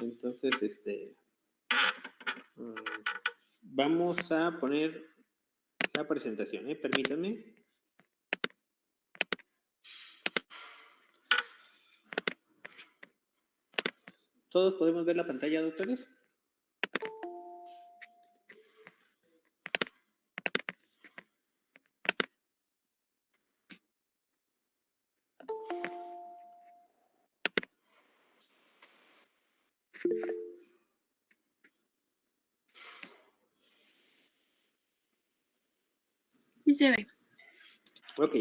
Entonces, vamos a poner la presentación, permítanme. ¿Todos podemos ver la pantalla, doctores? Sí se ve. Ok.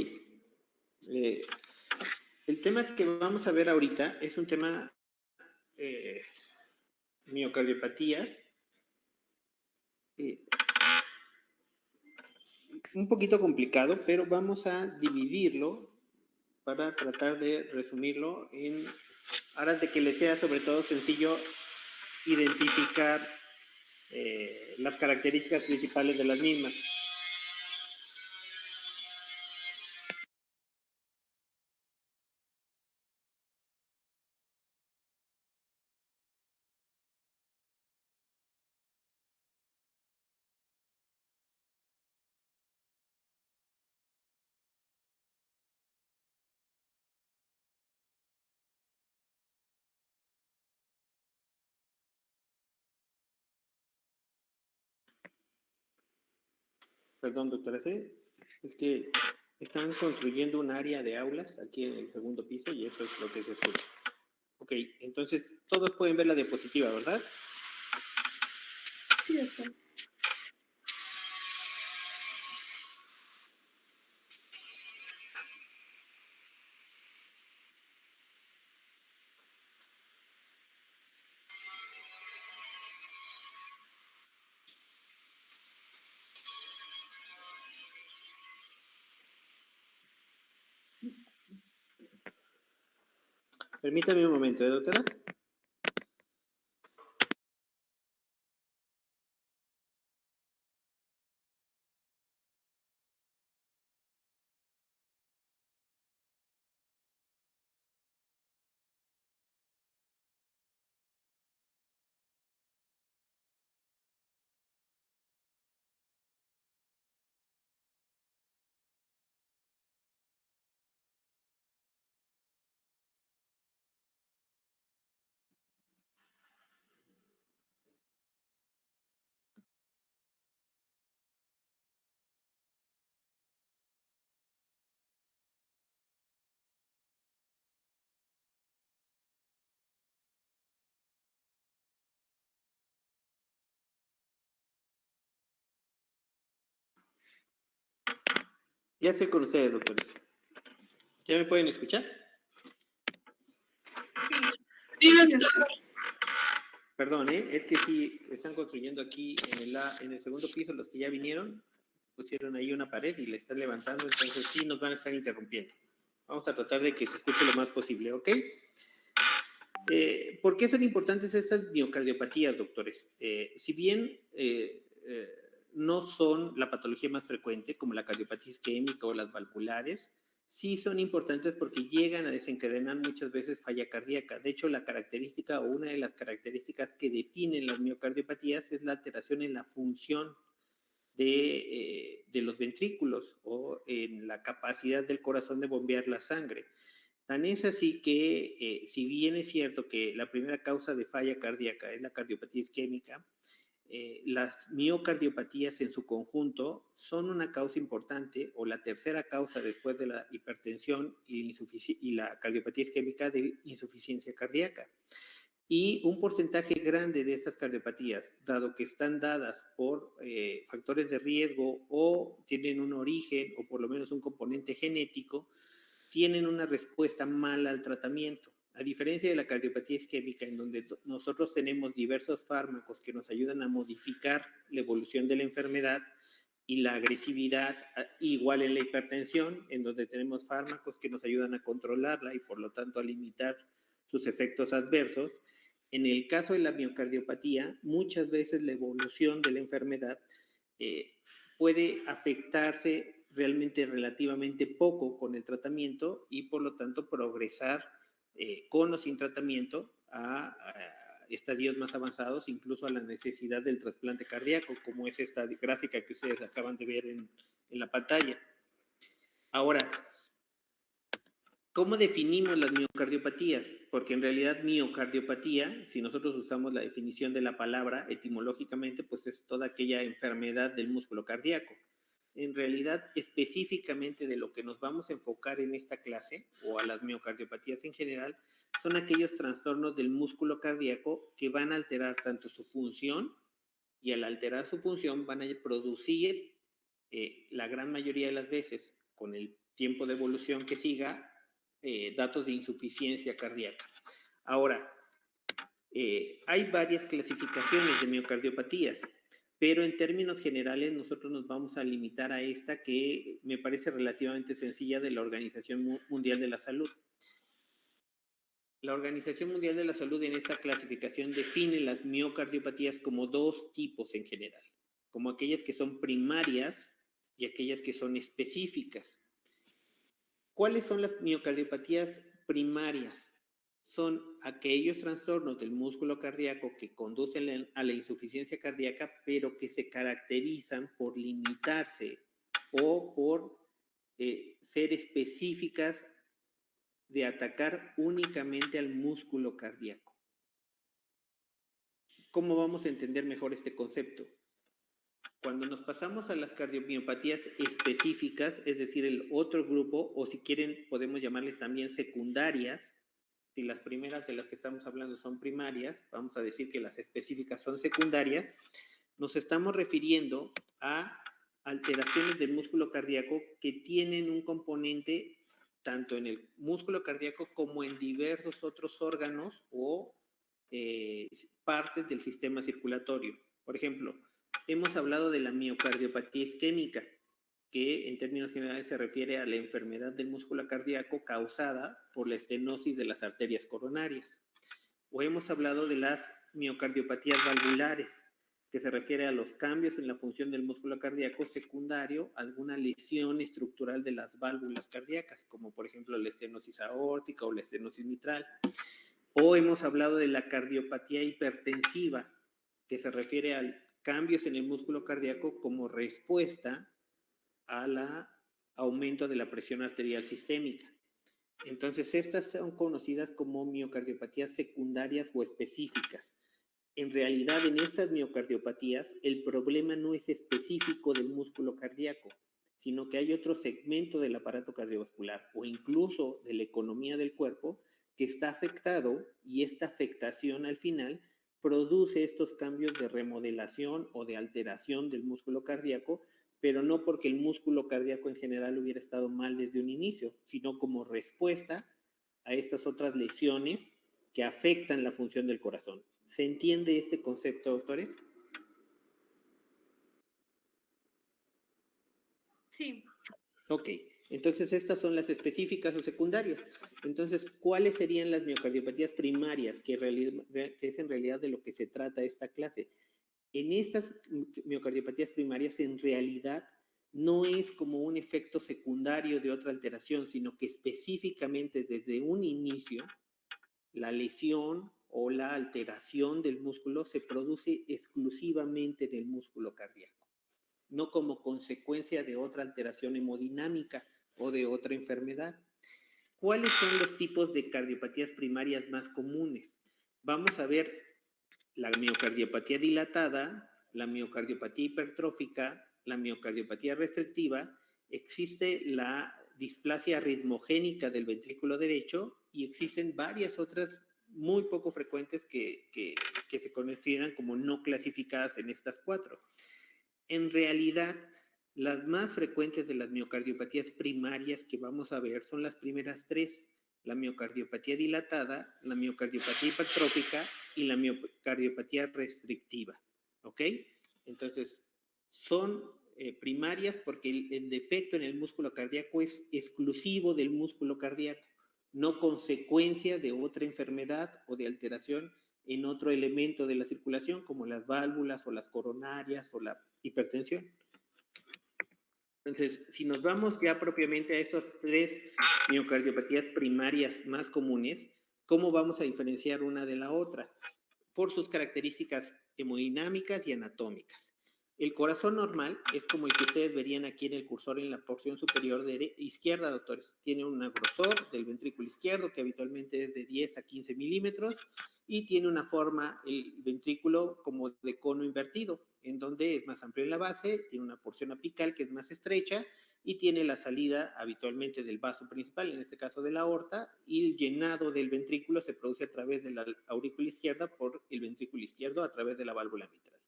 El tema que vamos a ver ahorita es un tema miocardiopatías. Un poquito complicado, pero vamos a dividirlo para tratar de resumirlo en aras de que les sea sobre todo sencillo identificar las características principales de las mismas. Perdón, doctora C, es que están construyendo un área de aulas aquí en el segundo piso y eso es lo que se escucha. Ok, entonces todos pueden ver la diapositiva, ¿verdad? Sí, doctor. Permítame un momento, doctora. Ya estoy con ustedes, doctores. ¿Ya me pueden escuchar? Sí, doctor. Perdón, es que sí, están construyendo aquí en el segundo piso, los que ya vinieron, pusieron ahí una pared y le están levantando, entonces sí nos van a estar interrumpiendo. Vamos a tratar de que se escuche lo más posible, ¿ok? ¿Por qué son importantes estas miocardiopatías, doctores? Si bien no son la patología más frecuente, como la cardiopatía isquémica o las valvulares, sí son importantes porque llegan a desencadenar muchas veces falla cardíaca. De hecho, la característica o una de las características que definen las miocardiopatías es la alteración en la función de los ventrículos o en la capacidad del corazón de bombear la sangre. Tan es así que, si bien es cierto que la primera causa de falla cardíaca es la cardiopatía isquémica, las miocardiopatías en su conjunto son una causa importante o la tercera causa después de la hipertensión y la cardiopatía isquémica de insuficiencia cardíaca. Y un porcentaje grande de estas cardiopatías, dado que están dadas por factores de riesgo o tienen un origen o por lo menos un componente genético, tienen una respuesta mala al tratamiento. A diferencia de la cardiopatía isquémica, en donde nosotros tenemos diversos fármacos que nos ayudan a modificar la evolución de la enfermedad y la agresividad, igual en la hipertensión, en donde tenemos fármacos que nos ayudan a controlarla y por lo tanto a limitar sus efectos adversos. En el caso de la miocardiopatía, muchas veces la evolución de la enfermedad puede afectarse realmente relativamente poco con el tratamiento y por lo tanto progresar con o sin tratamiento a estadios más avanzados, incluso a la necesidad del trasplante cardíaco, como es esta gráfica que ustedes acaban de ver en la pantalla. Ahora, ¿cómo definimos las miocardiopatías? Porque en realidad miocardiopatía, si nosotros usamos la definición de la palabra etimológicamente, pues es toda aquella enfermedad del músculo cardíaco. En realidad, específicamente de lo que nos vamos a enfocar en esta clase, o a las miocardiopatías en general, son aquellos trastornos del músculo cardíaco que van a alterar tanto su función, y al alterar su función van a producir, la gran mayoría de las veces, con el tiempo de evolución que siga, datos de insuficiencia cardíaca. Ahora, hay varias clasificaciones de miocardiopatías, pero en términos generales nosotros nos vamos a limitar a esta que me parece relativamente sencilla, de la Organización Mundial de la Salud. La Organización Mundial de la Salud en esta clasificación define las miocardiopatías como dos tipos en general, como aquellas que son primarias y aquellas que son específicas. ¿Cuáles son las miocardiopatías primarias? Son aquellos trastornos del músculo cardíaco que conducen a la insuficiencia cardíaca, pero que se caracterizan por limitarse o por ser específicas de atacar únicamente al músculo cardíaco. ¿Cómo vamos a entender mejor este concepto? Cuando nos pasamos a las cardiomiopatías específicas, es decir, el otro grupo, o si quieren podemos llamarles también secundarias, si las primeras de las que estamos hablando son primarias, vamos a decir que las específicas son secundarias, nos estamos refiriendo a alteraciones del músculo cardíaco que tienen un componente tanto en el músculo cardíaco como en diversos otros órganos o partes del sistema circulatorio. Por ejemplo, hemos hablado de la miocardiopatía isquémica, que en términos generales se refiere a la enfermedad del músculo cardíaco causada por la estenosis de las arterias coronarias. O hemos hablado de las miocardiopatías valvulares, que se refiere a los cambios en la función del músculo cardíaco secundario a alguna lesión estructural de las válvulas cardíacas, como por ejemplo la estenosis aórtica o la estenosis mitral. O hemos hablado de la cardiopatía hipertensiva, que se refiere a cambios en el músculo cardíaco como respuesta al aumento de la presión arterial sistémica. Entonces, estas son conocidas como miocardiopatías secundarias o específicas. En realidad, en estas miocardiopatías, el problema no es específico del músculo cardíaco, sino que hay otro segmento del aparato cardiovascular o incluso de la economía del cuerpo que está afectado, y esta afectación al final produce estos cambios de remodelación o de alteración del músculo cardíaco, pero no porque el músculo cardíaco en general hubiera estado mal desde un inicio, sino como respuesta a estas otras lesiones que afectan la función del corazón. ¿Se entiende este concepto, doctores? Sí. Ok, entonces estas son las específicas o secundarias. Entonces, ¿cuáles serían las miocardiopatías primarias, que es en realidad de lo que se trata esta clase? En estas miocardiopatías primarias, en realidad, no es como un efecto secundario de otra alteración, sino que específicamente desde un inicio, la lesión o la alteración del músculo se produce exclusivamente en el músculo cardíaco, no como consecuencia de otra alteración hemodinámica o de otra enfermedad. ¿Cuáles son los tipos de cardiopatías primarias más comunes? Vamos a ver la miocardiopatía dilatada, la miocardiopatía hipertrófica, la miocardiopatía restrictiva. Existe la displasia ritmogénica del ventrículo derecho y existen varias otras muy poco frecuentes que se consideran como no clasificadas en estas cuatro. En realidad, las más frecuentes de las miocardiopatías primarias que vamos a ver son las primeras tres: la miocardiopatía dilatada, la miocardiopatía hipertrófica y la miocardiopatía restrictiva. ¿Ok? Entonces, son primarias porque el defecto en el músculo cardíaco es exclusivo del músculo cardíaco, no consecuencia de otra enfermedad o de alteración en otro elemento de la circulación, como las válvulas o las coronarias o la hipertensión. Entonces, si nos vamos ya propiamente a esas tres miocardiopatías primarias más comunes, ¿cómo vamos a diferenciar una de la otra? por sus características hemodinámicas y anatómicas. El corazón normal es como el que ustedes verían aquí en el cursor en la porción superior izquierda, doctores. Tiene un grosor del ventrículo izquierdo que habitualmente es de 10 a 15 milímetros y tiene una forma, el ventrículo, como de cono invertido, en donde es más amplio en la base, tiene una porción apical que es más estrecha y tiene la salida habitualmente del vaso principal, en este caso de la aorta, y el llenado del ventrículo se produce a través de la aurícula izquierda por el ventrículo izquierdo a través de la válvula mitral.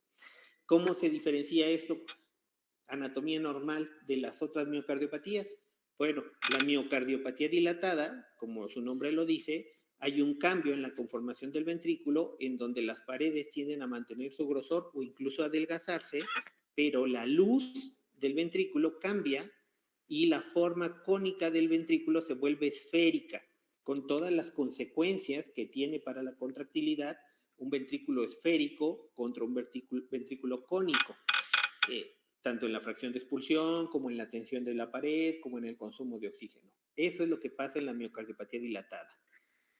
¿Cómo se diferencia esto, anatomía normal, de las otras miocardiopatías? Bueno, la miocardiopatía dilatada, como su nombre lo dice, hay un cambio en la conformación del ventrículo en donde las paredes tienden a mantener su grosor o incluso a adelgazarse, pero la luz del ventrículo cambia y la forma cónica del ventrículo se vuelve esférica, con todas las consecuencias que tiene para la contractilidad un ventrículo esférico contra un ventrículo cónico, tanto en la fracción de expulsión como en la tensión de la pared, como en el consumo de oxígeno. Eso es lo que pasa en la miocardiopatía dilatada.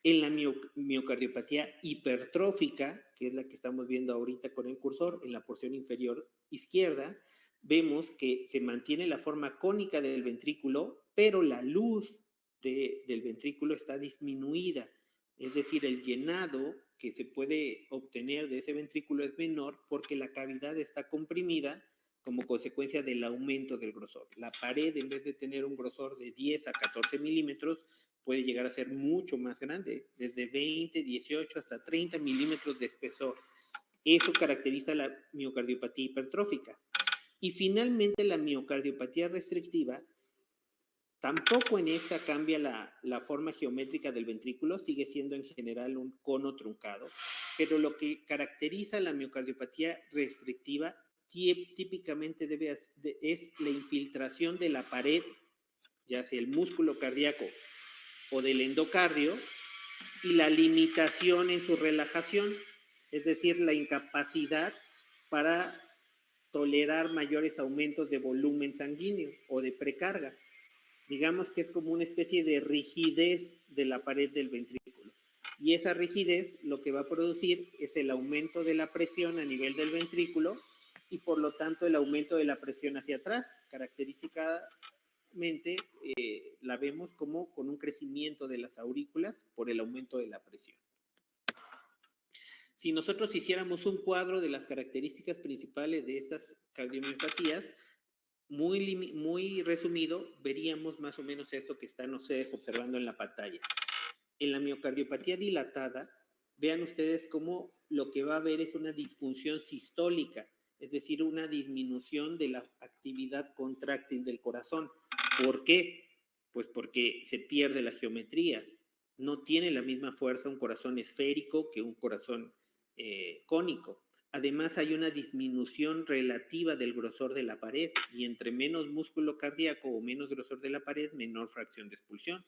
En la miocardiopatía hipertrófica, que es la que estamos viendo ahorita con el cursor, en la porción inferior izquierda, vemos que se mantiene la forma cónica del ventrículo, pero la luz del ventrículo está disminuida. Es decir, el llenado que se puede obtener de ese ventrículo es menor porque la cavidad está comprimida como consecuencia del aumento del grosor. La pared, en vez de tener un grosor de 10 a 14 milímetros, puede llegar a ser mucho más grande, desde 20, 18 hasta 30 milímetros de espesor. Eso caracteriza la miocardiopatía hipertrófica. Y finalmente la miocardiopatía restrictiva, tampoco en esta cambia la forma geométrica del ventrículo, sigue siendo en general un cono truncado, pero lo que caracteriza la miocardiopatía restrictiva típicamente es la infiltración de la pared, ya sea el músculo cardíaco o del endocardio, y la limitación en su relajación, es decir, la incapacidad para tolerar mayores aumentos de volumen sanguíneo o de precarga. Digamos que es como una especie de rigidez de la pared del ventrículo. Y esa rigidez lo que va a producir es el aumento de la presión a nivel del ventrículo y por lo tanto el aumento de la presión hacia atrás, característicamente la vemos como con un crecimiento de las aurículas por el aumento de la presión. Si nosotros hiciéramos un cuadro de las características principales de estas cardiomiopatías, muy resumido, veríamos más o menos esto que están ustedes observando en la pantalla. En la miocardiopatía dilatada, vean ustedes cómo lo que va a haber es una disfunción sistólica, es decir, una disminución de la actividad contráctil del corazón. ¿Por qué? Pues porque se pierde la geometría. No tiene la misma fuerza un corazón esférico que un corazón cónico. Además, hay una disminución relativa del grosor de la pared y entre menos músculo cardíaco o menos grosor de la pared, menor fracción de expulsión.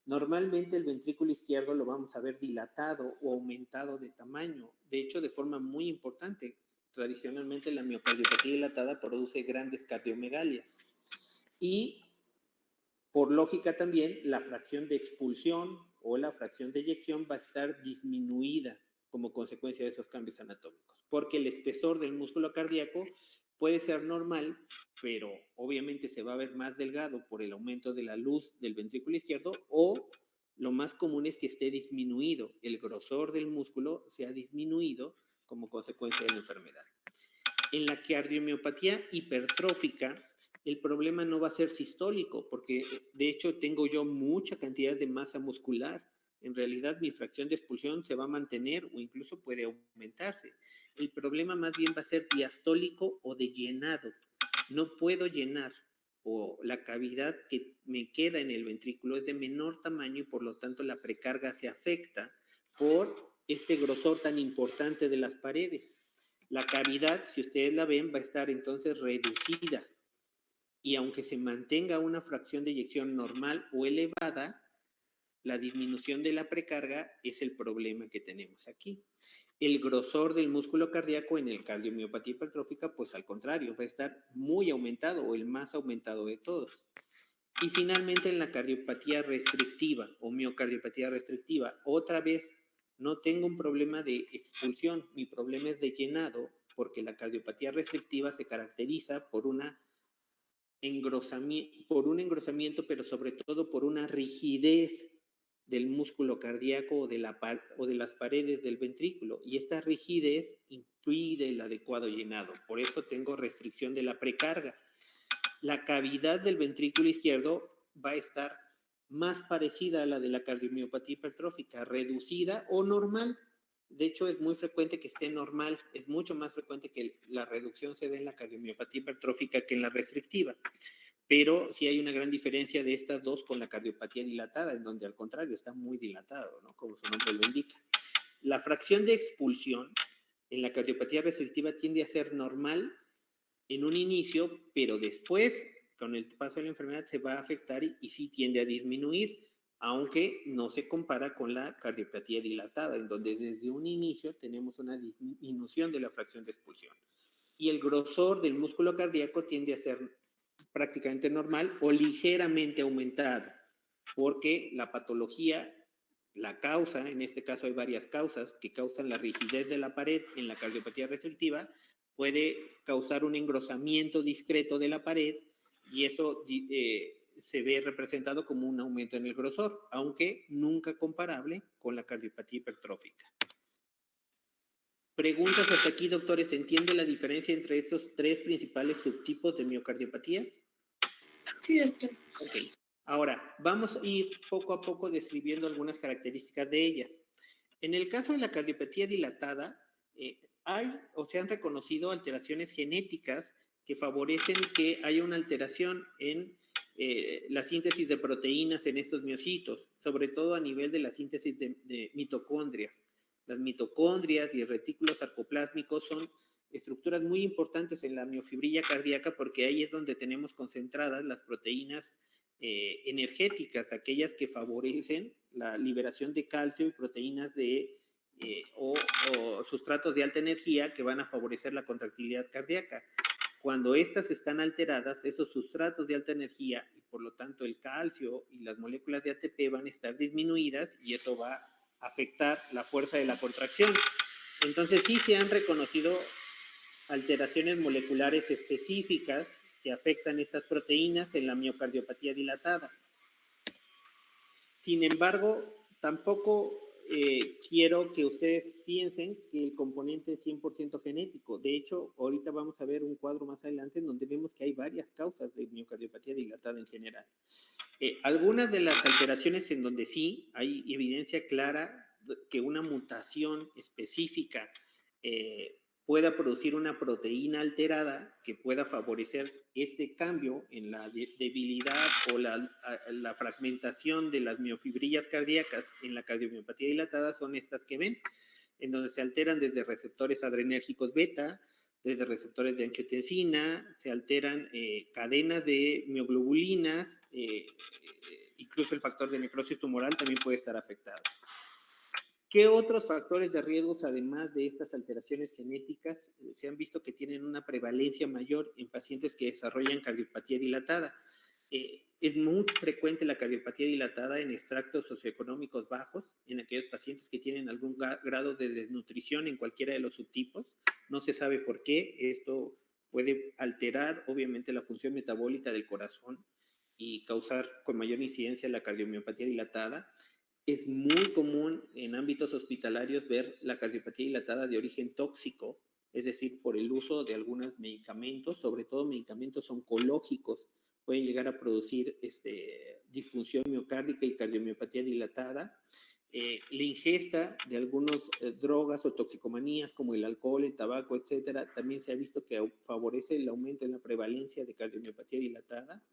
Normalmente el ventrículo izquierdo lo vamos a ver dilatado o aumentado de tamaño, de hecho de forma muy importante. Tradicionalmente la miocardiopatía dilatada produce grandes cardiomegalias y por lógica también la fracción de expulsión o la fracción de eyección va a estar disminuida como consecuencia de esos cambios anatómicos, porque el espesor del músculo cardíaco puede ser normal, pero obviamente se va a ver más delgado por el aumento de la luz del ventrículo izquierdo, o lo más común es que esté disminuido, el grosor del músculo se ha disminuido como consecuencia de la enfermedad. En la cardiomiopatía hipertrófica, el problema no va a ser sistólico, porque de hecho tengo yo mucha cantidad de masa muscular. En realidad mi fracción de expulsión se va a mantener o incluso puede aumentarse. El problema más bien va a ser diastólico o de llenado. No puedo llenar, o la cavidad que me queda en el ventrículo es de menor tamaño y por lo tanto la precarga se afecta por este grosor tan importante de las paredes. La cavidad, si ustedes la ven, va a estar entonces reducida. Y aunque se mantenga una fracción de eyección normal o elevada, la disminución de la precarga es el problema que tenemos aquí. El grosor del músculo cardíaco en el cardiomiopatía hipertrófica, pues al contrario, va a estar muy aumentado o el más aumentado de todos. Y finalmente en la cardiopatía restrictiva o miocardiopatía restrictiva, otra vez No tengo un problema de expulsión, mi problema es de llenado, porque la cardiopatía restrictiva se caracteriza por un engrosamiento, pero sobre todo por una rigidez del músculo cardíaco o de las paredes del ventrículo, y esta rigidez impide el adecuado llenado. Por eso tengo restricción de la precarga. La cavidad del ventrículo izquierdo va a estar más parecida a la de la cardiomiopatía hipertrófica, reducida o normal. De hecho, es muy frecuente que esté normal, es mucho más frecuente que la reducción se dé en la cardiomiopatía hipertrófica que en la restrictiva. Pero sí hay una gran diferencia de estas dos con la cardiopatía dilatada, en donde al contrario está muy dilatado, ¿no? Como su nombre lo indica. La fracción de expulsión en la cardiopatía restrictiva tiende a ser normal en un inicio, pero después, con el paso de la enfermedad, se va a afectar y sí tiende a disminuir, aunque no se compara con la cardiopatía dilatada, en donde desde un inicio tenemos una disminución de la fracción de expulsión. Y el grosor del músculo cardíaco tiende a ser prácticamente normal o ligeramente aumentado, porque la patología, la causa, en este caso hay varias causas que causan la rigidez de la pared en la cardiopatía restrictiva, puede causar un engrosamiento discreto de la pared y eso se ve representado como un aumento en el grosor, aunque nunca comparable con la cardiopatía hipertrófica. Preguntas hasta aquí, doctores. ¿Se entiende la diferencia entre estos tres principales subtipos de miocardiopatías? Sí, doctor. Ok. Ahora, vamos a ir poco a poco describiendo algunas características de ellas. En el caso de la cardiopatía dilatada, hay o se han reconocido alteraciones genéticas que favorecen que haya una alteración en la síntesis de proteínas en estos miocitos, sobre todo a nivel de la síntesis de mitocondrias. Las mitocondrias y el retículo sarcoplásmico son estructuras muy importantes en la miofibrilla cardíaca porque ahí es donde tenemos concentradas las proteínas energéticas, aquellas que favorecen la liberación de calcio y proteínas o sustratos de alta energía que van a favorecer la contractilidad cardíaca. Cuando estas están alteradas, esos sustratos de alta energía y por lo tanto el calcio y las moléculas de ATP van a estar disminuidas y eso va a afectar la fuerza de la contracción. Entonces sí se han reconocido alteraciones moleculares específicas que afectan estas proteínas en la miocardiopatía dilatada. Sin embargo, tampoco quiero que ustedes piensen que el componente es 100% genético. De hecho, ahorita vamos a ver un cuadro más adelante en donde vemos que hay varias causas de miocardiopatía dilatada en general. Algunas de las alteraciones en donde sí hay evidencia clara que una mutación específica pueda producir una proteína alterada que pueda favorecer este cambio en la debilidad o la fragmentación de las miofibrillas cardíacas en la cardiomiopatía dilatada son estas que ven, en donde se alteran desde receptores adrenérgicos beta, desde receptores de angiotensina, se alteran cadenas de mioglobulinas, incluso el factor de necrosis tumoral también puede estar afectado. ¿Qué otros factores de riesgos, además de estas alteraciones genéticas, se han visto que tienen una prevalencia mayor en pacientes que desarrollan cardiopatía dilatada? Es muy frecuente la cardiopatía dilatada en extractos socioeconómicos bajos, en aquellos pacientes que tienen algún grado de desnutrición en cualquiera de los subtipos. No se sabe por qué. Esto puede alterar, obviamente, la función metabólica del corazón y causar con mayor incidencia la cardiomiopatía dilatada. Es muy común en ámbitos hospitalarios ver la cardiopatía dilatada de origen tóxico, es decir, por el uso de algunos medicamentos, sobre todo medicamentos oncológicos, pueden llegar a producir disfunción miocárdica y cardiomiopatía dilatada. La ingesta de algunas drogas o toxicomanías como el alcohol, el tabaco, etcétera, también se ha visto que favorece el aumento en la prevalencia de cardiomiopatía dilatada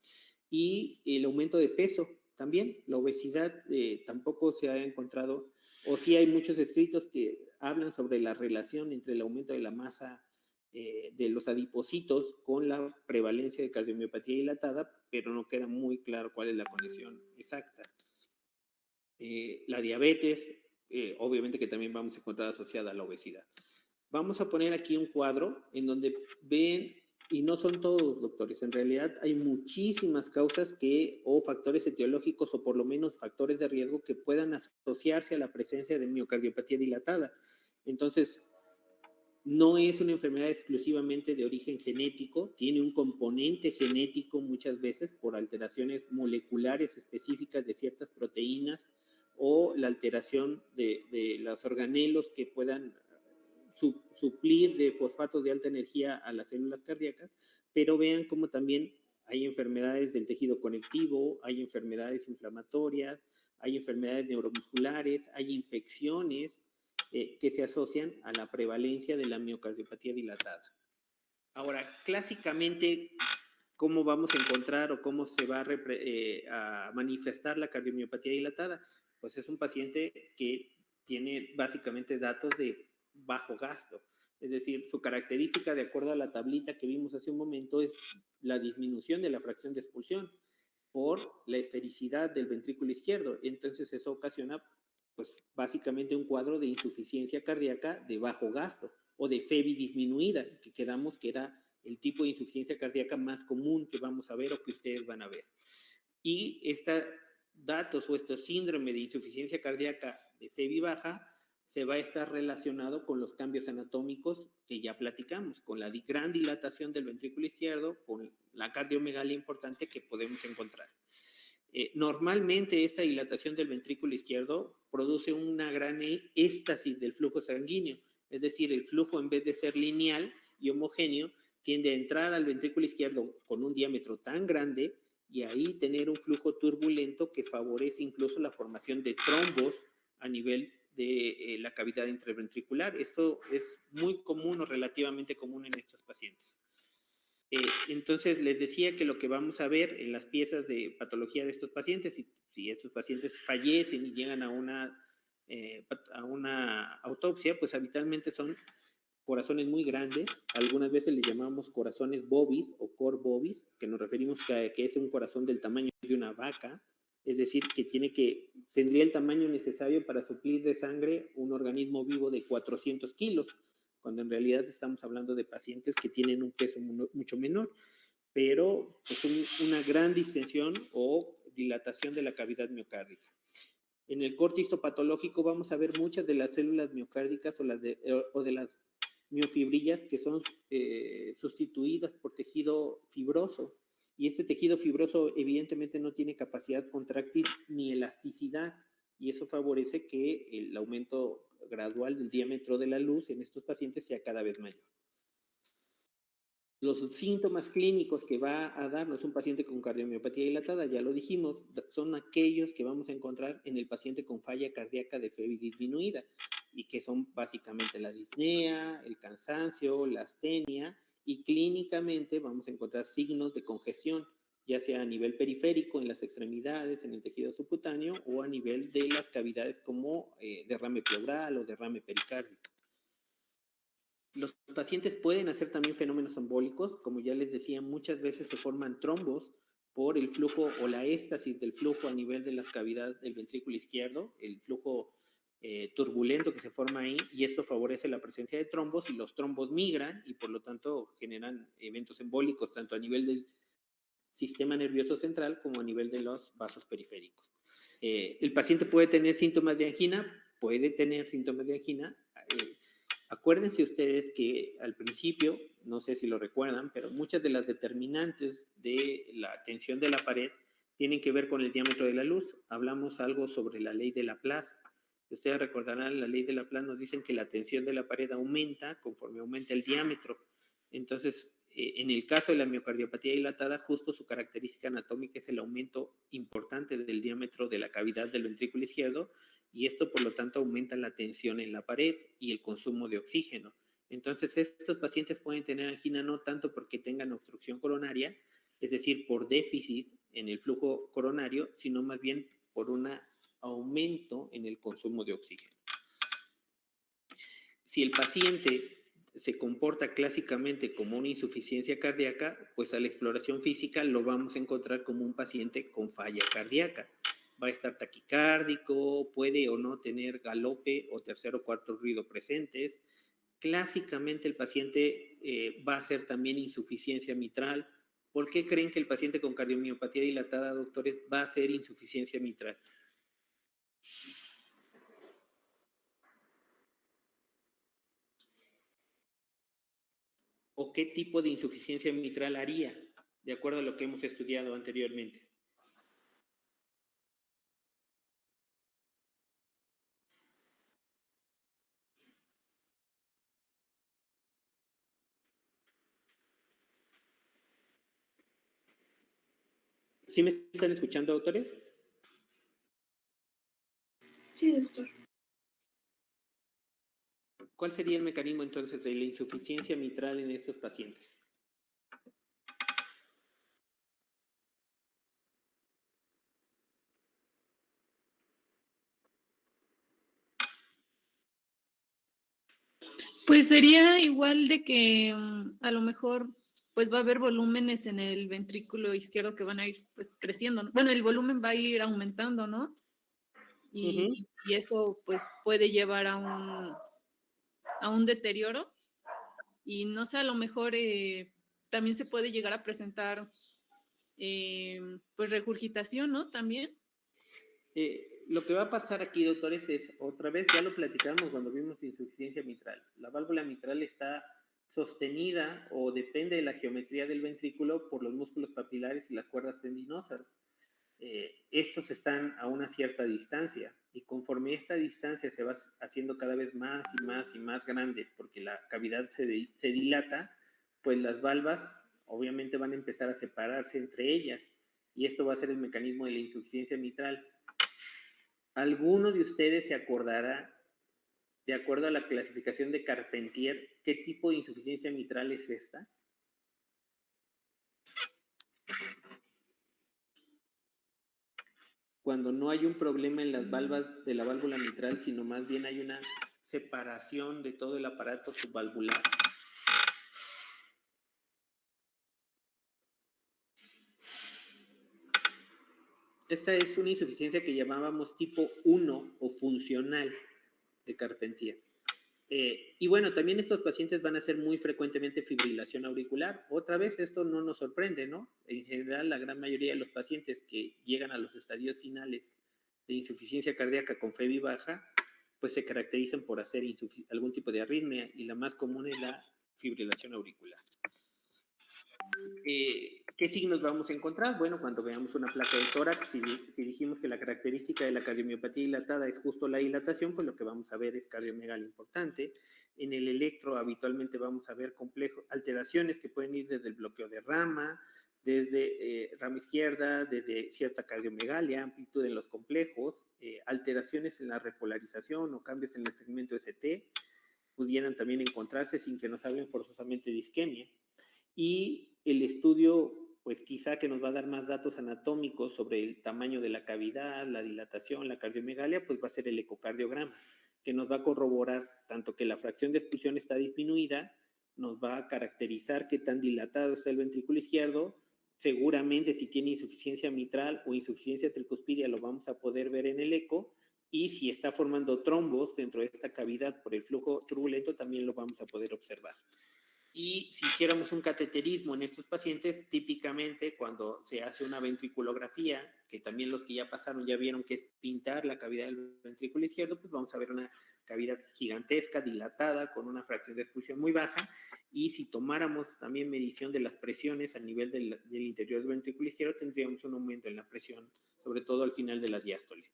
y el aumento de peso. También la obesidad tampoco se ha encontrado, o sí hay muchos escritos que hablan sobre la relación entre el aumento de la masa de los adipocitos con la prevalencia de cardiomiopatía dilatada, pero no queda muy claro cuál es la conexión exacta. La diabetes, obviamente que también vamos a encontrar asociada a la obesidad. Vamos a poner aquí un cuadro en donde ven Y no son todos, doctores. En realidad hay muchísimas causas o factores etiológicos o por lo menos factores de riesgo que puedan asociarse a la presencia de miocardiopatía dilatada. Entonces, no es una enfermedad exclusivamente de origen genético, tiene un componente genético muchas veces por alteraciones moleculares específicas de ciertas proteínas o la alteración de los organelos que puedan suplir de fosfatos de alta energía a las células cardíacas, pero vean cómo también hay enfermedades del tejido conectivo, hay enfermedades inflamatorias, hay enfermedades neuromusculares, hay infecciones que se asocian a la prevalencia de la miocardiopatía dilatada. Ahora, clásicamente, ¿cómo vamos a encontrar o cómo se va a manifestar la cardiomiopatía dilatada? Pues es un paciente que tiene básicamente datos de bajo gasto. Es decir, su característica, de acuerdo a la tablita que vimos hace un momento, es la disminución de la fracción de expulsión por la esfericidad del ventrículo izquierdo. Entonces eso ocasiona, pues, básicamente un cuadro de insuficiencia cardíaca de bajo gasto o de FEBI disminuida, que quedamos que era el tipo de insuficiencia cardíaca más común que vamos a ver o que ustedes van a ver. Y estos datos o estos síndrome de insuficiencia cardíaca de FEBI baja se va a estar relacionado con los cambios anatómicos que ya platicamos, con la gran dilatación del ventrículo izquierdo, con la cardiomegalia importante que podemos encontrar. Normalmente esta dilatación del ventrículo izquierdo produce una gran éstasis del flujo sanguíneo, es decir, el flujo en vez de ser lineal y homogéneo, tiende a entrar al ventrículo izquierdo con un diámetro tan grande y ahí tener un flujo turbulento que favorece incluso la formación de trombos a nivel de la cavidad interventricular. Esto es muy común o relativamente común en estos pacientes. Entonces, les decía que lo que vamos a ver en las piezas de patología de estos pacientes, si estos pacientes fallecen y llegan a una autopsia, pues habitualmente son corazones muy grandes, algunas veces les llamamos corazones bovis o cor bovis, que nos referimos que es un corazón del tamaño de una vaca, es decir, que tendría el tamaño necesario para suplir de sangre un organismo vivo de 400 kilos, cuando en realidad estamos hablando de pacientes que tienen un peso mucho menor, pero es una gran distensión o dilatación de la cavidad miocárdica. En el corte histopatológico vamos a ver muchas de las células miocárdicas o de las miofibrillas que son sustituidas por tejido fibroso. Y este tejido fibroso evidentemente no tiene capacidad contráctil ni elasticidad, y eso favorece que el aumento gradual del diámetro de la luz en estos pacientes sea cada vez mayor. Los síntomas clínicos que va a darnos un paciente con cardiomiopatía dilatada, ya lo dijimos, son aquellos que vamos a encontrar en el paciente con falla cardíaca de FEBI disminuida, y que son básicamente la disnea, el cansancio, la astenia, y clínicamente vamos a encontrar signos de congestión, ya sea a nivel periférico, en las extremidades, en el tejido subcutáneo, o a nivel de las cavidades como derrame pleural o derrame pericárdico. Los pacientes pueden hacer también fenómenos embólicos, como ya les decía, muchas veces se forman trombos por el flujo o la éstasis del flujo a nivel de las cavidades del ventrículo izquierdo, el flujo turbulento que se forma ahí, y esto favorece la presencia de trombos, y los trombos migran y por lo tanto generan eventos embólicos tanto a nivel del sistema nervioso central como a nivel de los vasos periféricos. El paciente puede tener síntomas de angina, acuérdense ustedes que al principio, no sé si lo recuerdan, pero muchas de las determinantes de la tensión de la pared tienen que ver con el diámetro de la luz. Hablamos algo sobre la ley de Laplace. Ustedes recordarán, la ley de Laplace nos dicen que la tensión de la pared aumenta conforme aumenta el diámetro. Entonces, en el caso de la miocardiopatía dilatada, justo su característica anatómica es el aumento importante del diámetro de la cavidad del ventrículo izquierdo, y esto por lo tanto aumenta la tensión en la pared y el consumo de oxígeno. Entonces estos pacientes pueden tener angina no tanto porque tengan obstrucción coronaria, es decir, por déficit en el flujo coronario, sino más bien por un aumento en el consumo de oxígeno. Si el paciente se comporta clásicamente como una insuficiencia cardíaca, pues a la exploración física lo vamos a encontrar como un paciente con falla cardíaca. Va a estar taquicárdico, puede o no tener galope o tercer o cuarto ruido presentes, Clásicamente el paciente va a ser también insuficiencia mitral. ¿Por qué creen que el paciente con cardiomiopatía dilatada, doctores, va a ser insuficiencia mitral? ¿O qué tipo de insuficiencia mitral haría, de acuerdo a lo que hemos estudiado anteriormente? ¿Sí me están escuchando, doctores? Sí, doctor. ¿Cuál sería el mecanismo entonces de la insuficiencia mitral en estos pacientes? Pues sería igual de que a lo mejor pues va a haber volúmenes en el ventrículo izquierdo que van a ir pues creciendo, ¿no? Bueno, el volumen va a ir aumentando, ¿no? Y eso pues puede llevar a un deterioro y no sé, a lo mejor también se puede llegar a presentar pues regurgitación, ¿no? También. Lo que va a pasar aquí, doctores, es otra vez, ya lo platicamos cuando vimos insuficiencia mitral. La válvula mitral está sostenida o depende de la geometría del ventrículo por los músculos papilares y las cuerdas tendinosas. Estos están a una cierta distancia y conforme esta distancia se va haciendo cada vez más y más y más grande porque la cavidad se dilata, pues las valvas obviamente van a empezar a separarse entre ellas y esto va a ser el mecanismo de la insuficiencia mitral. ¿Alguno de ustedes se acordará, de acuerdo a la clasificación de Carpentier, qué tipo de insuficiencia mitral es esta? Cuando no hay un problema en las valvas de la válvula mitral, sino más bien hay una separación de todo el aparato subvalvular. Esta es una insuficiencia que llamábamos tipo 1 o funcional de Carpentier. Y bueno, también estos pacientes van a hacer muy frecuentemente fibrilación auricular. Otra vez, esto no nos sorprende, ¿no? En general, la gran mayoría de los pacientes que llegan a los estadios finales de insuficiencia cardíaca con FEBI baja, pues se caracterizan por hacer algún tipo de arritmia y la más común es la fibrilación auricular. ¿Qué signos vamos a encontrar? Bueno, cuando veamos una placa de tórax, si dijimos que la característica de la cardiomiopatía dilatada es justo la dilatación, pues lo que vamos a ver es cardiomegalia importante. En el electro habitualmente vamos a ver alteraciones que pueden ir desde el bloqueo de rama, desde rama izquierda, desde cierta cardiomegalia, amplitud en los complejos, alteraciones en la repolarización o cambios en el segmento ST, pudieran también encontrarse sin que nos hablen forzosamente de isquemia. Y el estudio, pues quizá que nos va a dar más datos anatómicos sobre el tamaño de la cavidad, la dilatación, la cardiomegalia, pues va a ser el ecocardiograma, que nos va a corroborar tanto que la fracción de expulsión está disminuida, nos va a caracterizar qué tan dilatado está el ventrículo izquierdo, seguramente si tiene insuficiencia mitral o insuficiencia tricuspidia lo vamos a poder ver en el eco, y si está formando trombos dentro de esta cavidad por el flujo turbulento también lo vamos a poder observar. Y si hiciéramos un cateterismo en estos pacientes, típicamente cuando se hace una ventriculografía, que también los que ya pasaron ya vieron que es pintar la cavidad del ventrículo izquierdo, pues vamos a ver una cavidad gigantesca, dilatada, con una fracción de expulsión muy baja. Y si tomáramos también medición de las presiones a nivel del interior del ventrículo izquierdo, tendríamos un aumento en la presión, sobre todo al final de la diástole.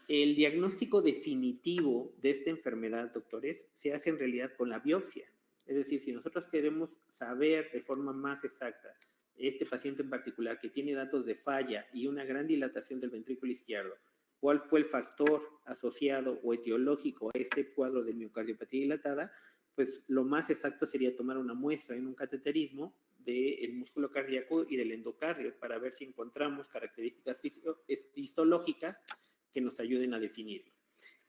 El diagnóstico definitivo de esta enfermedad, doctores, se hace en realidad con la biopsia. Es decir, si nosotros queremos saber de forma más exacta este paciente en particular que tiene datos de falla y una gran dilatación del ventrículo izquierdo, cuál fue el factor asociado o etiológico a este cuadro de miocardiopatía dilatada, pues lo más exacto sería tomar una muestra en un cateterismo del músculo cardíaco y del endocardio para ver si encontramos características histológicas que nos ayuden a definirlo.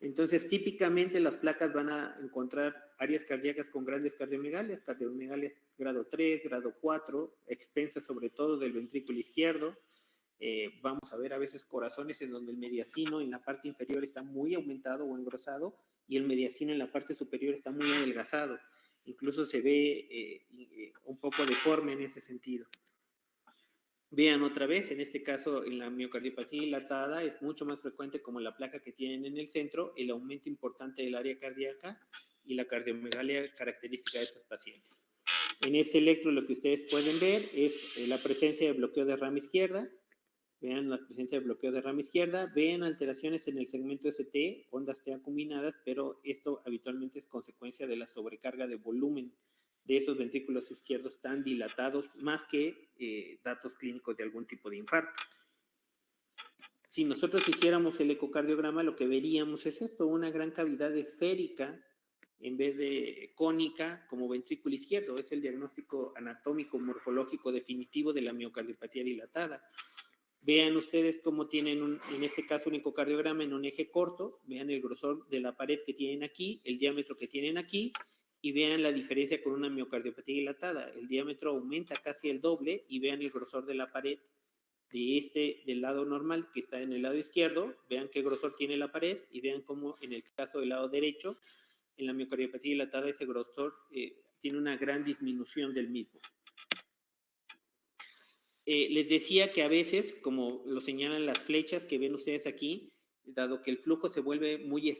Entonces, típicamente las placas van a encontrar áreas cardíacas con grandes cardiomegalias grado 3, grado 4, expensas sobre todo del ventrículo izquierdo. Vamos a ver a veces corazones en donde el mediastino en la parte inferior está muy aumentado o engrosado y el mediastino en la parte superior está muy adelgazado. Incluso se ve un poco deforme en ese sentido. Vean otra vez, en este caso en la miocardiopatía dilatada es mucho más frecuente como la placa que tienen en el centro, el aumento importante del área cardíaca y la cardiomegalia característica de estos pacientes. En este electro lo que ustedes pueden ver es la presencia de bloqueo de rama izquierda. Vean la presencia de bloqueo de rama izquierda. Vean alteraciones en el segmento ST, ondas T combinadas, pero esto habitualmente es consecuencia de la sobrecarga de volumen de esos ventrículos izquierdos tan dilatados, más que datos clínicos de algún tipo de infarto. Si nosotros hiciéramos el ecocardiograma, lo que veríamos es esto, una gran cavidad esférica en vez de cónica como ventrículo izquierdo. Es el diagnóstico anatómico morfológico definitivo de la miocardiopatía dilatada. Vean ustedes cómo tienen, en este caso, un ecocardiograma en un eje corto. Vean el grosor de la pared que tienen aquí, el diámetro que tienen aquí, y vean la diferencia con una miocardiopatía dilatada. El diámetro aumenta casi el doble, y vean el grosor de la pared del lado normal, que está en el lado izquierdo. Vean qué grosor tiene la pared, y vean cómo en el caso del lado derecho, en la miocardiopatía dilatada, ese grosor tiene una gran disminución del mismo. Les decía que a veces, como lo señalan las flechas que ven ustedes aquí, dado que el flujo se vuelve muy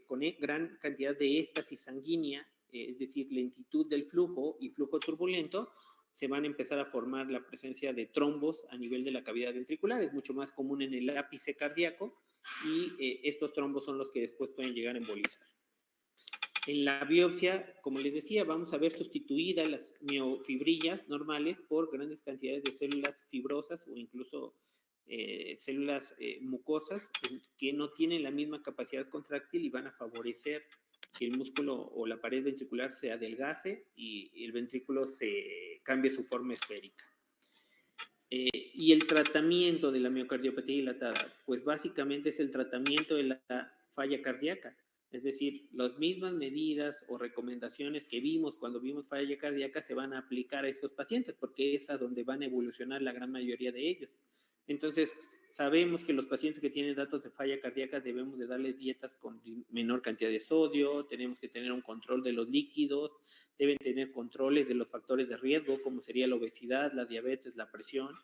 con gran cantidad de éstasis sanguínea, es decir, lentitud del flujo y flujo turbulento, se van a empezar a formar la presencia de trombos a nivel de la cavidad ventricular. Es mucho más común en el ápice cardíaco y estos trombos son los que después pueden llegar a embolizar. En la biopsia, como les decía, vamos a ver sustituidas las miofibrillas normales por grandes cantidades de células fibrosas o incluso células mucosas que no tienen la misma capacidad contráctil y van a favorecer que el músculo o la pared ventricular se adelgace y el ventrículo se cambie su forma esférica. Y el tratamiento de la miocardiopatía dilatada, pues básicamente es el tratamiento de la falla cardíaca. Es decir, las mismas medidas o recomendaciones que vimos cuando vimos falla cardíaca se van a aplicar a estos pacientes porque es a donde van a evolucionar la gran mayoría de ellos. Entonces, sabemos que los pacientes que tienen datos de falla cardíaca debemos de darles dietas con menor cantidad de sodio, tenemos que tener un control de los líquidos, deben tener controles de los factores de riesgo, como sería la obesidad, la diabetes, la presión,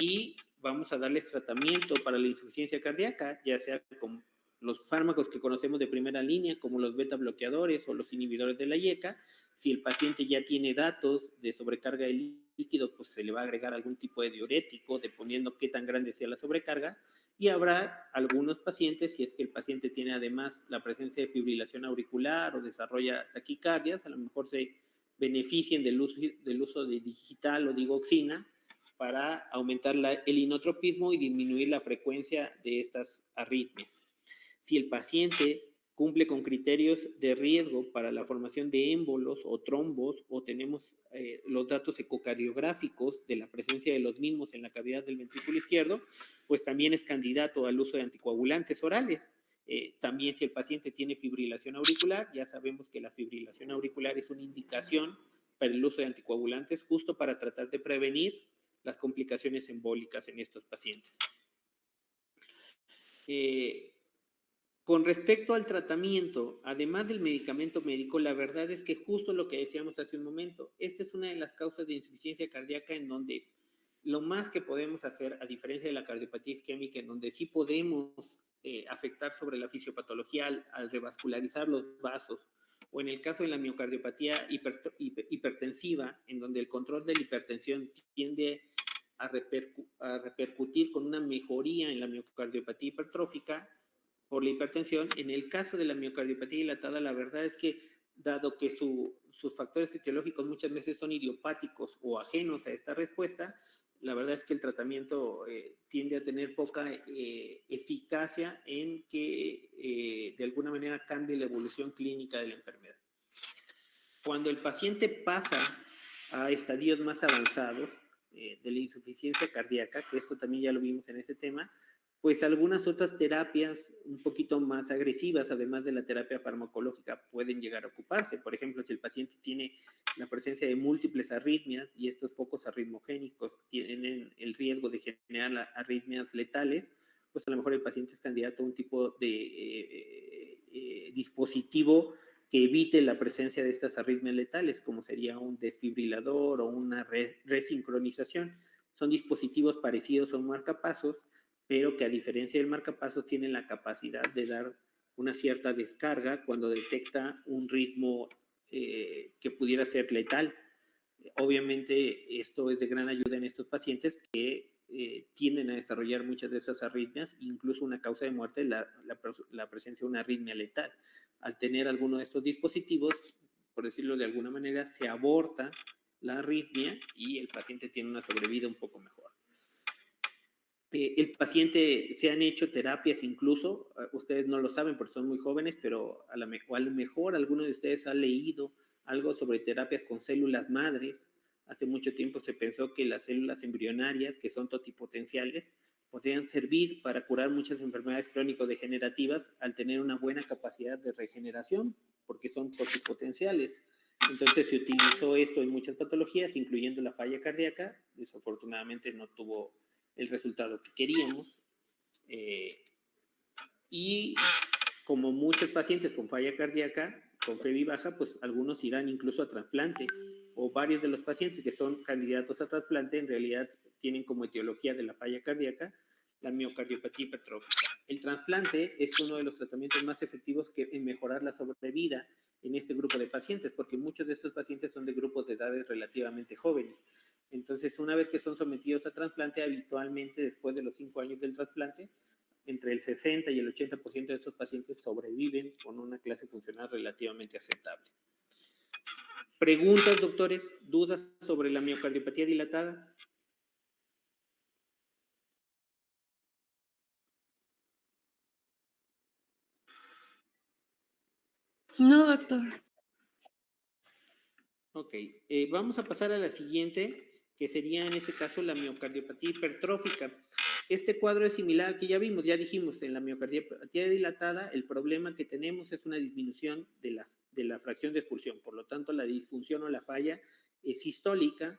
y vamos a darles tratamiento para la insuficiencia cardíaca, ya sea con los fármacos que conocemos de primera línea, como los beta bloqueadores o los inhibidores de la IECA. Si el paciente ya tiene datos de sobrecarga de líquido, pues se le va a agregar algún tipo de diurético, dependiendo qué tan grande sea la sobrecarga. Y habrá algunos pacientes, si es que el paciente tiene además la presencia de fibrilación auricular o desarrolla taquicardias, a lo mejor se beneficien del uso de digital o digoxina para aumentar el inotropismo y disminuir la frecuencia de estas arritmias. Si el paciente cumple con criterios de riesgo para la formación de émbolos o trombos, o tenemos los datos ecocardiográficos de la presencia de los mismos en la cavidad del ventrículo izquierdo, pues también es candidato al uso de anticoagulantes orales. También si el paciente tiene fibrilación auricular, ya sabemos que la fibrilación auricular es una indicación para el uso de anticoagulantes justo para tratar de prevenir las complicaciones embólicas en estos pacientes. Con respecto al tratamiento, además del medicamento médico, la verdad es que justo lo que decíamos hace un momento, esta es una de las causas de insuficiencia cardíaca en donde lo más que podemos hacer, a diferencia de la cardiopatía isquémica, en donde sí podemos afectar sobre la fisiopatología al revascularizar los vasos, o en el caso de la miocardiopatía hipertensiva, en donde el control de la hipertensión tiende a repercutir con una mejoría en la miocardiopatía hipertrófica, por la hipertensión. En el caso de la miocardiopatía dilatada, la verdad es que, dado que sus factores etiológicos muchas veces son idiopáticos o ajenos a esta respuesta, la verdad es que el tratamiento tiende a tener poca eficacia en que de alguna manera cambie la evolución clínica de la enfermedad. Cuando el paciente pasa a estadios más avanzados de la insuficiencia cardíaca, que esto también ya lo vimos en ese tema, pues algunas otras terapias un poquito más agresivas, además de la terapia farmacológica, pueden llegar a ocuparse. Por ejemplo, si el paciente tiene la presencia de múltiples arritmias y estos focos arritmogénicos tienen el riesgo de generar arritmias letales, pues a lo mejor el paciente es candidato a un tipo de dispositivo que evite la presencia de estas arritmias letales, como sería un desfibrilador o una resincronización. Son dispositivos parecidos a un marcapasos, pero que a diferencia del marcapasos tienen la capacidad de dar una cierta descarga cuando detecta un ritmo que pudiera ser letal. Obviamente esto es de gran ayuda en estos pacientes que tienden a desarrollar muchas de esas arritmias, incluso una causa de muerte, la presencia de una arritmia letal. Al tener alguno de estos dispositivos, por decirlo de alguna manera, se aborta la arritmia y el paciente tiene una sobrevida un poco mejor. El paciente, se han hecho terapias incluso, ustedes no lo saben porque son muy jóvenes, pero a lo mejor alguno de ustedes ha leído algo sobre terapias con células madres. Hace mucho tiempo se pensó que las células embrionarias, que son totipotenciales, podrían servir para curar muchas enfermedades crónico-degenerativas al tener una buena capacidad de regeneración, porque son totipotenciales. Entonces se utilizó esto en muchas patologías, incluyendo la falla cardíaca. Desafortunadamente no tuvo el resultado que queríamos. Y como muchos pacientes con falla cardíaca, con FEBI baja, pues algunos irán incluso a trasplante, o varios de los pacientes que son candidatos a trasplante en realidad tienen como etiología de la falla cardíaca la miocardiopatía hipertrófica. El trasplante es uno de los tratamientos más efectivos en mejorar la sobrevida en este grupo de pacientes, porque muchos de estos pacientes son de grupos de edades relativamente jóvenes. Entonces, una vez que son sometidos a trasplante, habitualmente después de los 5 años del trasplante, entre el 60 y el 80% de estos pacientes sobreviven con una clase funcional relativamente aceptable. ¿Preguntas, doctores? ¿Dudas sobre la miocardiopatía dilatada? No, doctor. Ok, vamos a pasar a la siguiente, que sería en ese caso la miocardiopatía hipertrófica. Este cuadro es similar que ya vimos, ya dijimos, en la miocardiopatía dilatada el problema que tenemos es una disminución de la fracción de expulsión, por lo tanto la disfunción o la falla es sistólica,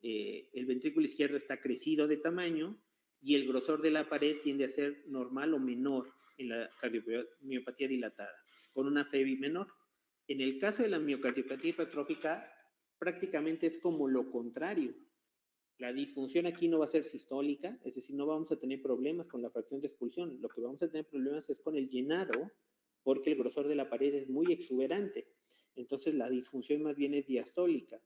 el ventrículo izquierdo está crecido de tamaño y el grosor de la pared tiende a ser normal o menor en la cardiopatía dilatada, con una FEBI menor. En el caso de la miocardiopatía hipertrófica, prácticamente es como lo contrario. La disfunción aquí no va a ser sistólica, es decir, no vamos a tener problemas con la fracción de expulsión. Lo que vamos a tener problemas es con el llenado, porque el grosor de la pared es muy exuberante. Entonces, la disfunción más bien es diastólica.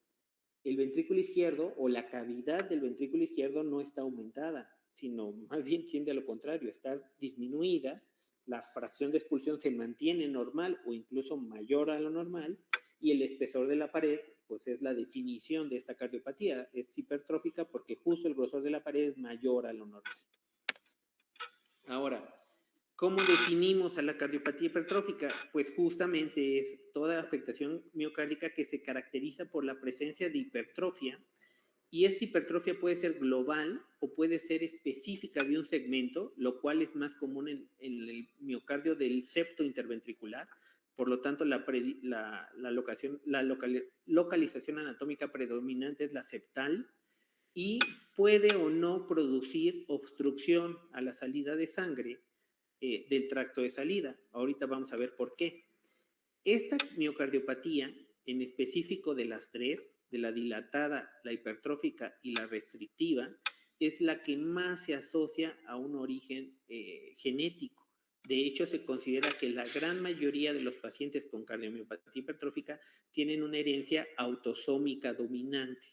El ventrículo izquierdo o la cavidad del ventrículo izquierdo no está aumentada, sino más bien tiende a lo contrario, está disminuida. La fracción de expulsión se mantiene normal o incluso mayor a lo normal y el espesor de la pared pues es la definición de esta cardiopatía, es hipertrófica porque justo el grosor de la pared es mayor a lo normal. Ahora, ¿cómo definimos a la cardiopatía hipertrófica? Pues justamente es toda afectación miocárdica que se caracteriza por la presencia de hipertrofia, y esta hipertrofia puede ser global o puede ser específica de un segmento, lo cual es más común en el miocardio del septo interventricular. Por lo tanto, la localización anatómica predominante es la septal y puede o no producir obstrucción a la salida de sangre del tracto de salida. Ahorita vamos a ver por qué. Esta miocardiopatía, en específico de las tres, de la dilatada, la hipertrófica y la restrictiva, es la que más se asocia a un origen genético. De hecho, se considera que la gran mayoría de los pacientes con cardiomiopatía hipertrófica tienen una herencia autosómica dominante.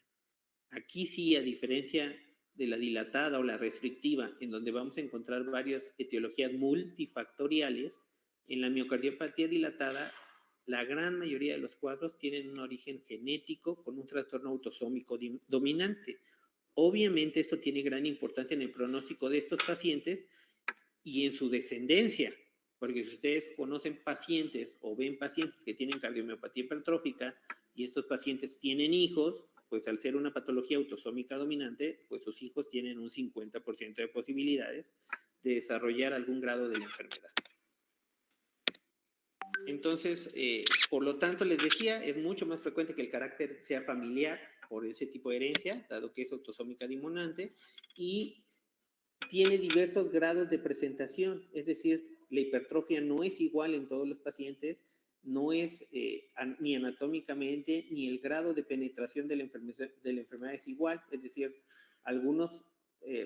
Aquí sí, a diferencia de la dilatada o la restrictiva, en donde vamos a encontrar varias etiologías multifactoriales, en la miocardiopatía dilatada, la gran mayoría de los cuadros tienen un origen genético con un trastorno autosómico dominante. Obviamente esto tiene gran importancia en el pronóstico de estos pacientes y en su descendencia, porque si ustedes conocen pacientes o ven pacientes que tienen cardiomiopatía hipertrófica y estos pacientes tienen hijos, pues al ser una patología autosómica dominante, pues sus hijos tienen un 50% de posibilidades de desarrollar algún grado de la enfermedad. Entonces, por lo tanto, les decía, es mucho más frecuente que el carácter sea familiar por ese tipo de herencia, dado que es autosómica dominante, y tiene diversos grados de presentación, es decir, la hipertrofia no es igual en todos los pacientes, no es ni anatómicamente, ni el grado de penetración de la enfermedad es igual, es decir, algunos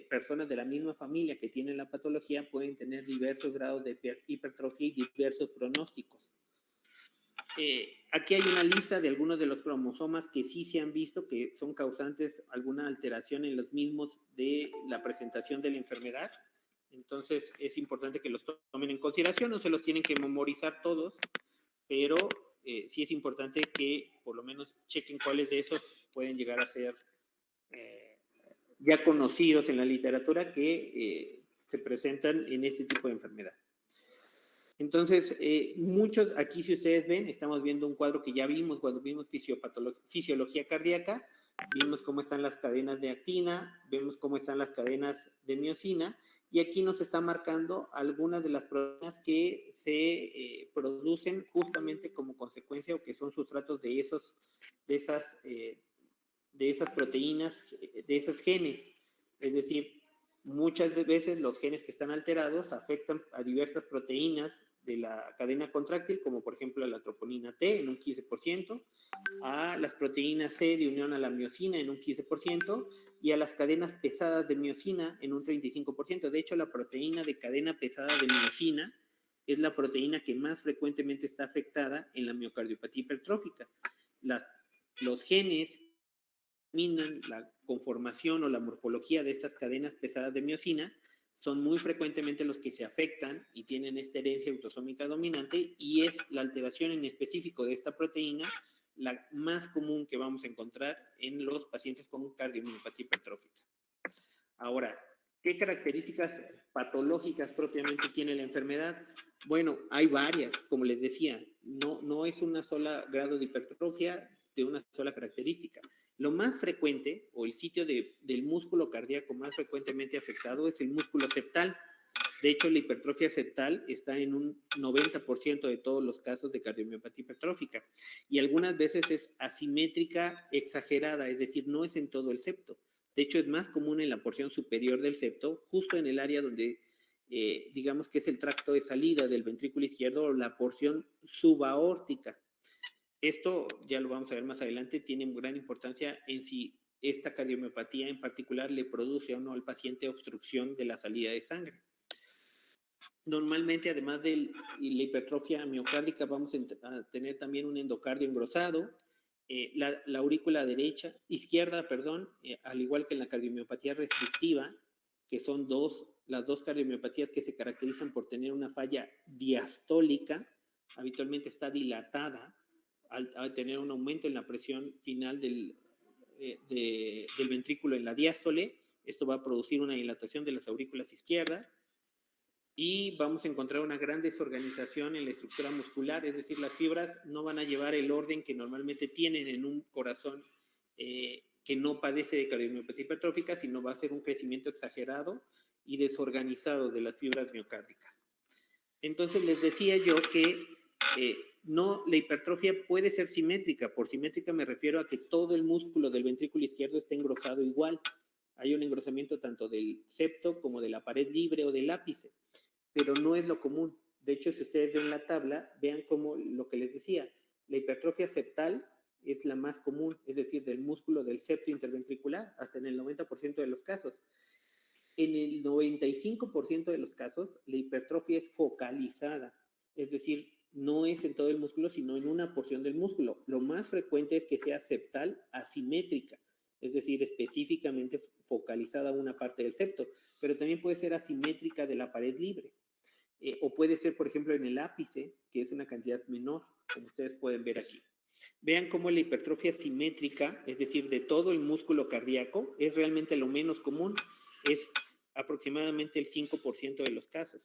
personas de la misma familia que tienen la patología pueden tener diversos grados de hipertrofia y diversos pronósticos. Aquí hay una lista de algunos de los cromosomas que sí se han visto que son causantes alguna alteración en los mismos de la presentación de la enfermedad. Entonces es importante que los tomen en consideración, no se los tienen que memorizar todos, pero sí es importante que por lo menos chequen cuáles de esos pueden llegar a ser ya conocidos en la literatura que se presentan en este tipo de enfermedad. Entonces, muchos, aquí si ustedes ven, estamos viendo un cuadro que ya vimos cuando vimos fisiología cardíaca, vimos cómo están las cadenas de actina, vemos cómo están las cadenas de miocina, y aquí nos está marcando algunas de las proteínas que se producen justamente como consecuencia o que son sustratos de esas proteínas, de esos genes. Es decir, muchas veces los genes que están alterados afectan a diversas proteínas de la cadena contráctil, como por ejemplo la troponina T en un 15%, a las proteínas C de unión a la miocina en un 15%, y a las cadenas pesadas de miocina en un 35%. De hecho, la proteína de cadena pesada de miocina es la proteína que más frecuentemente está afectada en la miocardiopatía hipertrófica. Los genes determinan la conformación o la morfología de estas cadenas pesadas de miocina son muy frecuentemente los que se afectan y tienen esta herencia autosómica dominante, y es la alteración en específico de esta proteína la más común que vamos a encontrar en los pacientes con cardiomiopatía hipertrófica. Ahora, ¿qué características patológicas propiamente tiene la enfermedad? Bueno, hay varias, como les decía, no es una sola grado de hipertrofia de una sola característica. Lo más frecuente, o el sitio del músculo cardíaco más frecuentemente afectado, es el músculo septal. De hecho, la hipertrofia septal está en un 90% de todos los casos de cardiomiopatía hipertrófica, y algunas veces es asimétrica exagerada, es decir, no es en todo el septo. De hecho, es más común en la porción superior del septo, justo en el área donde, digamos que es el tracto de salida del ventrículo izquierdo, o la porción subaórtica. Esto, ya lo vamos a ver más adelante, tiene gran importancia en si esta cardiomiopatía en particular le produce o no al paciente obstrucción de la salida de sangre. Normalmente, además de la hipertrofia miocárdica, vamos a tener también un endocardio engrosado, la aurícula izquierda, al igual que en la cardiomiopatía restrictiva, que son las dos cardiomiopatías que se caracterizan por tener una falla diastólica, habitualmente está dilatada al tener un aumento en la presión final del ventrículo en la diástole. Esto va a producir una dilatación de las aurículas izquierdas, y vamos a encontrar una gran desorganización en la estructura muscular, es decir, las fibras no van a llevar el orden que normalmente tienen en un corazón que no padece de cardiomiopatía hipertrófica, sino va a ser un crecimiento exagerado y desorganizado de las fibras miocárdicas. Entonces les decía yo que no, la hipertrofia puede ser simétrica. Por simétrica me refiero a que todo el músculo del ventrículo izquierdo esté engrosado igual. Hay un engrosamiento tanto del septo como de la pared libre o del ápice, pero no es lo común. De hecho, si ustedes ven la tabla, vean cómo lo que les decía, la hipertrofia septal es la más común, es decir, del músculo del septo interventricular, hasta en el 90% de los casos. En el 95% de los casos, la hipertrofia es focalizada, es decir, no es en todo el músculo, sino en una porción del músculo. Lo más frecuente es que sea septal asimétrica, es decir, específicamente focalizada a una parte del septo, pero también puede ser asimétrica de la pared libre, o puede ser, por ejemplo, en el ápice, que es una cantidad menor, como ustedes pueden ver aquí. Vean cómo la hipertrofia simétrica, es decir, de todo el músculo cardíaco, es realmente lo menos común, es aproximadamente el 5% de los casos.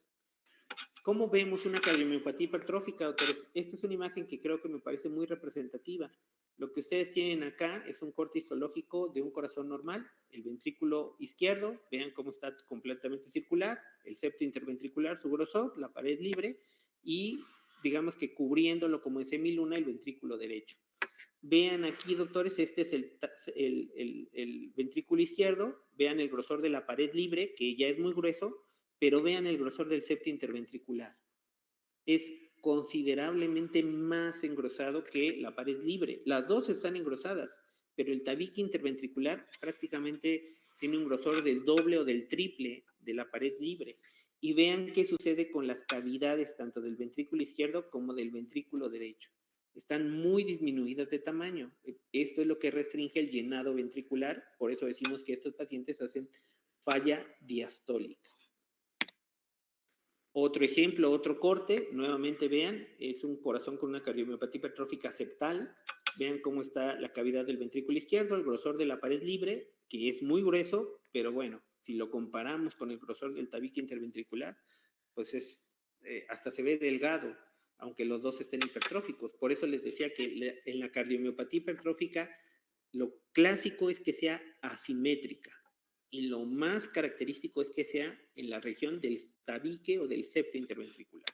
¿Cómo vemos una cardiomiopatía hipertrófica, doctores? Esta es una imagen que creo que me parece muy representativa. Lo que ustedes tienen acá es un corte histológico de un corazón normal, el ventrículo izquierdo, vean cómo está completamente circular, el septo interventricular, su grosor, la pared libre, y digamos que cubriéndolo como en semiluna el ventrículo derecho. Vean aquí, doctores, este es el ventrículo izquierdo, vean el grosor de la pared libre, que ya es muy grueso, pero vean el grosor del septo interventricular. es considerablemente más engrosado que la pared libre. Las dos están engrosadas, pero el tabique interventricular prácticamente tiene un grosor del doble o del triple de la pared libre. Y vean qué sucede con las cavidades tanto del ventrículo izquierdo como del ventrículo derecho. Están muy disminuidas de tamaño. Esto es lo que restringe el llenado ventricular, por eso decimos que estos pacientes hacen falla diastólica. Otro ejemplo, otro corte, nuevamente vean, es un corazón con una cardiomiopatía hipertrófica septal. Vean cómo está la cavidad del ventrículo izquierdo, el grosor de la pared libre, que es muy grueso, pero bueno, si lo comparamos con el grosor del tabique interventricular, pues hasta se ve delgado, aunque los dos estén hipertróficos. Por eso les decía que en la cardiomiopatía hipertrófica lo clásico es que sea asimétrica. Y lo más característico es que sea en la región del tabique o del septo interventricular.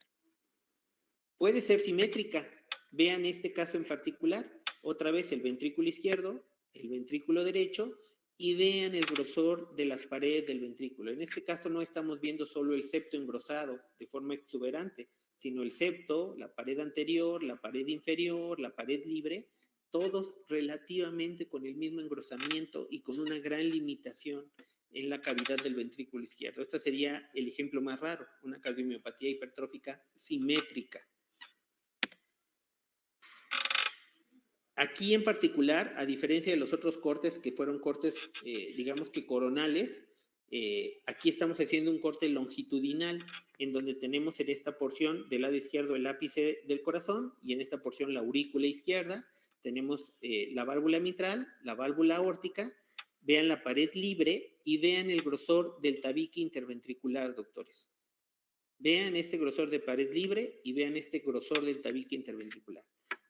Puede ser simétrica. Vean este caso en particular. Otra vez el ventrículo izquierdo, el ventrículo derecho, y vean el grosor de las paredes del ventrículo. En este caso no estamos viendo solo el septo engrosado de forma exuberante, sino el septo, la pared anterior, la pared inferior, la pared libre, todos relativamente con el mismo engrosamiento y con una gran limitación en la cavidad del ventrículo izquierdo. Este sería el ejemplo más raro, una cardiomiopatía hipertrófica simétrica. Aquí en particular, a diferencia de los otros cortes que fueron cortes, digamos que coronales, aquí estamos haciendo un corte longitudinal, en donde tenemos en esta porción del lado izquierdo el ápice del corazón y en esta porción la aurícula izquierda. Tenemos la válvula mitral, la válvula aórtica. Vean la pared libre y vean el grosor del tabique interventricular, doctores. Vean este grosor de pared libre y vean este grosor del tabique interventricular.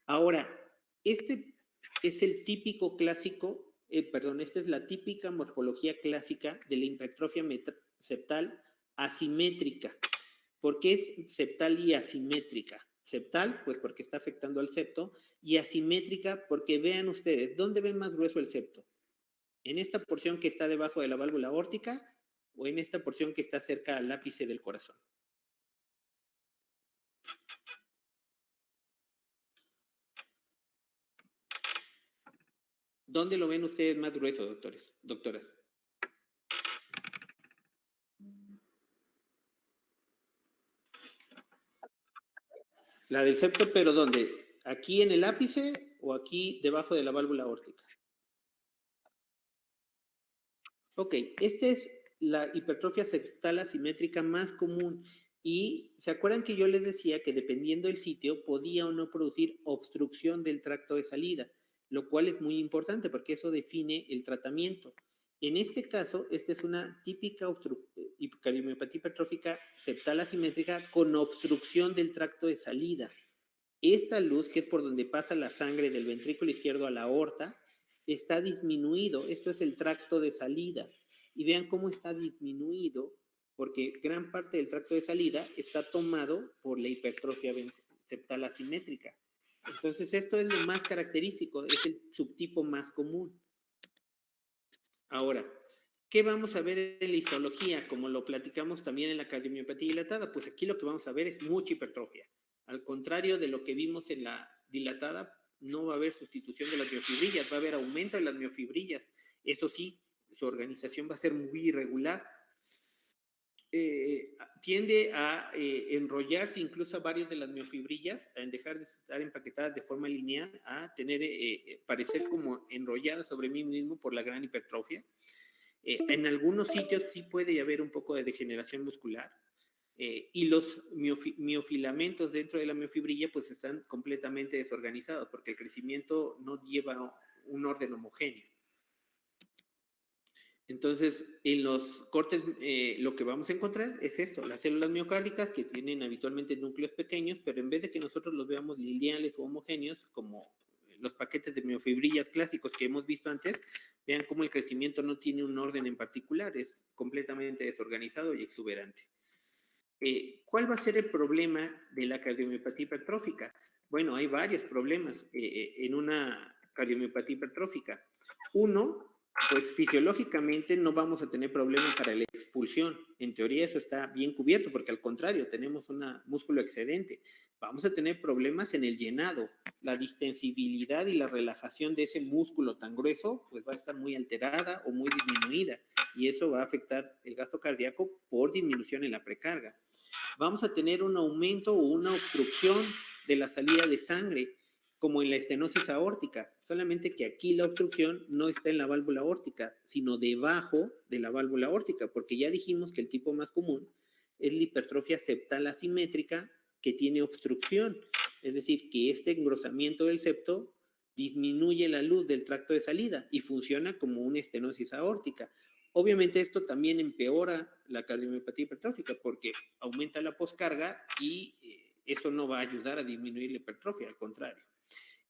Ahora, este es el típico clásico, esta es la típica morfología clásica de la hipertrofia septal asimétrica. ¿Por qué es septal y asimétrica? Septal, pues porque está afectando al septo, y asimétrica porque vean ustedes, ¿dónde ven más grueso el septo? ¿En esta porción que está debajo de la válvula aórtica o en esta porción que está cerca al ápice del corazón? ¿Dónde lo ven ustedes más grueso, doctores, doctoras? La del septo, pero ¿dónde? ¿Aquí en el ápice o aquí debajo de la válvula aórtica? Ok, esta es la hipertrofia septal asimétrica más común. Y ¿se acuerdan que yo les decía que dependiendo del sitio podía o no producir obstrucción del tracto de salida? Lo cual es muy importante porque eso define el tratamiento. En este caso, esta es una típica cardiomiopatía hipertrófica septal asimétrica con obstrucción del tracto de salida. Esta luz, que es por donde pasa la sangre del ventrículo izquierdo a la aorta, está disminuido. Esto es el tracto de salida. Y vean cómo está disminuido, porque gran parte del tracto de salida está tomado por la hipertrofia septal asimétrica. Entonces, esto es lo más característico, es el subtipo más común. Ahora, ¿qué vamos a ver en la histología? Como lo platicamos también en la cardiomiopatía dilatada, pues aquí lo que vamos a ver es mucha hipertrofia. Al contrario de lo que vimos en la dilatada, no va a haber sustitución de las miofibrillas, va a haber aumento de las miofibrillas. Eso sí, su organización va a ser muy irregular. Tiende a enrollarse incluso a varias de las miofibrillas, a dejar de estar empaquetadas de forma lineal, a tener, parecer como enrolladas sobre mí mismo por la gran hipertrofia. En algunos sitios sí puede haber un poco de degeneración muscular. Y los miofilamentos dentro de la miofibrilla pues están completamente desorganizados porque el crecimiento no lleva un orden homogéneo. Entonces, en los cortes lo que vamos a encontrar es esto, las células miocárdicas que tienen habitualmente núcleos pequeños, pero en vez de que nosotros los veamos lineales o homogéneos, como los paquetes de miofibrillas clásicos que hemos visto antes, vean cómo el crecimiento no tiene un orden en particular, es completamente desorganizado y exuberante. ¿Cuál va a ser el problema de la cardiomiopatía hipertrófica? Bueno, hay varios problemas en una cardiomiopatía hipertrófica. Uno pues fisiológicamente no vamos a tener problemas para la expulsión. En teoría eso está bien cubierto, porque al contrario, tenemos un músculo excedente. Vamos a tener problemas en el llenado. La distensibilidad y la relajación de ese músculo tan grueso, pues va a estar muy alterada o muy disminuida. Y eso va a afectar el gasto cardíaco por disminución en la precarga. Vamos a tener un aumento o una obstrucción de la salida de sangre, como en la estenosis aórtica, solamente que aquí la obstrucción no está en la válvula aórtica, sino debajo de la válvula aórtica, porque ya dijimos que el tipo más común es la hipertrofia septal asimétrica que tiene obstrucción, es decir, que este engrosamiento del septo disminuye la luz del tracto de salida y funciona como una estenosis aórtica. Obviamente esto también empeora la cardiomiopatía hipertrófica porque aumenta la poscarga y eso no va a ayudar a disminuir la hipertrofia, al contrario.